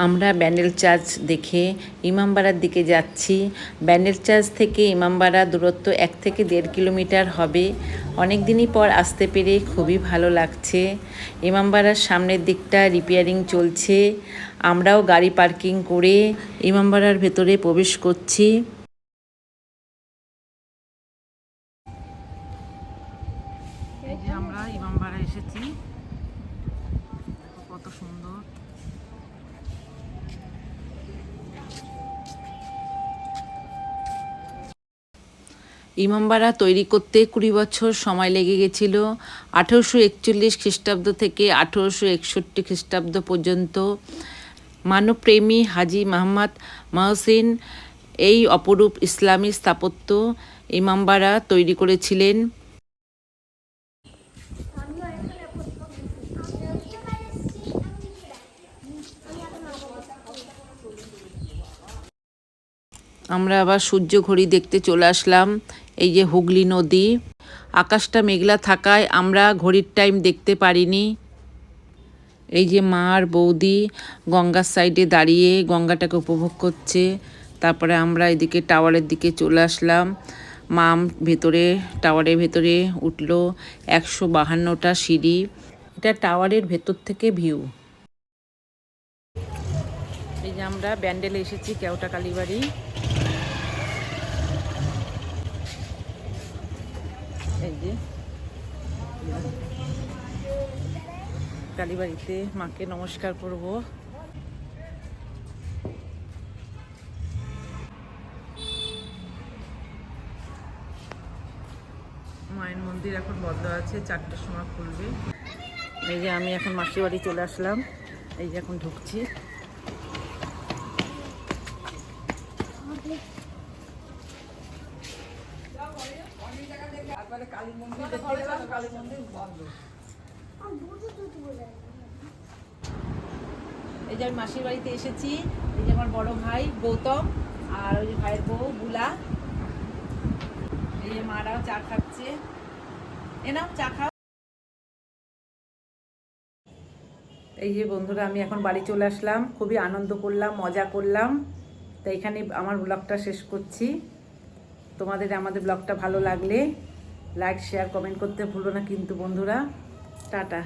আমরা ব্যান্ডেল চার্চ দেখে ইমামবাড়ার দিকে যাচ্ছি। ব্যান্ডেল চার্চ থেকে ইমামবাড়া দূরত্ব 1 থেকে 1.5 কিলোমিটার হবে। অনেক দিনই পর আসতে পেরে খুবই ভালো লাগছে। ইমামবাড়ার সামনের দিকটা রিপেয়ারিং চলছে। আমরাও গাড়ি পার্কিং করে ইমামবাড়ার ভেতরে প্রবেশ করছি। এই যে আমরা ইমামবাড়া এসেছি, কত সুন্দর। ইমামবাড়া তৈরি করতে 20 বছর সময় লেগে গেছিল। 1841 খ্রিস্টাব্দ থেকে 1861 খ্রিস্টাব্দ পর্যন্ত মানবপ্রেমী হাজী মোহাম্মদ মহসিন এই অপরূপ ইসলামী স্থাপত্য ইমামবাড়া তৈরি করেছিলেন। আমরা আবার সূর্য ঘড়ি দেখতে চলে আসলাম। এই যে হুগলি নদী, আকাশটা মেঘলা থাকায় আমরা ঘড়ির টাইম দেখতে পারিনি। এই যে মা আর বৌদি গঙ্গার সাইডে দাঁড়িয়ে গঙ্গাটাকে উপভোগ করছে। তারপরে আমরা এদিকে টাওয়ারের দিকে চলে আসলাম। মা ভেতরে টাওয়ারের ভেতরে উঠলো 152টা সিঁড়ি। এটা টাওয়ারের ভেতর থেকে ভিউ। এই যে আমরা ব্যান্ডেলে এসেছি, কেওটা কালীবাড়ি। এই যে কালীবাড়িতে মাকে নমস্কার করব। মায়ের মন্দির এখন বন্ধ আছে, 4টার সময় খুলবে। এই যে আমি এখন মাসির বাড়ি চলে আসলাম। এই যে এখন ঢুকছি। এই যে আমি মাসির বাড়িতে এসেছি। এই যে আমার বড় ভাই গৌতম আর ওই যে ভাইয়ের বউ বুলা। এই যে মারাও চা খাচ্ছে। নাও চা খাও। এই যে বন্ধুরা আমি এখন বাড়ি চলে আসলাম, খুবই আনন্দ করলাম, মজা করলাম। তো এখানে আমার ব্লগটা শেষ করছি। তোমাদের আমাদের ব্লগটা ভালো লাগলে লাইক শেয়ার কমেন্ট করতে ভুলো না কিন্তু বন্ধুরা। টাটা।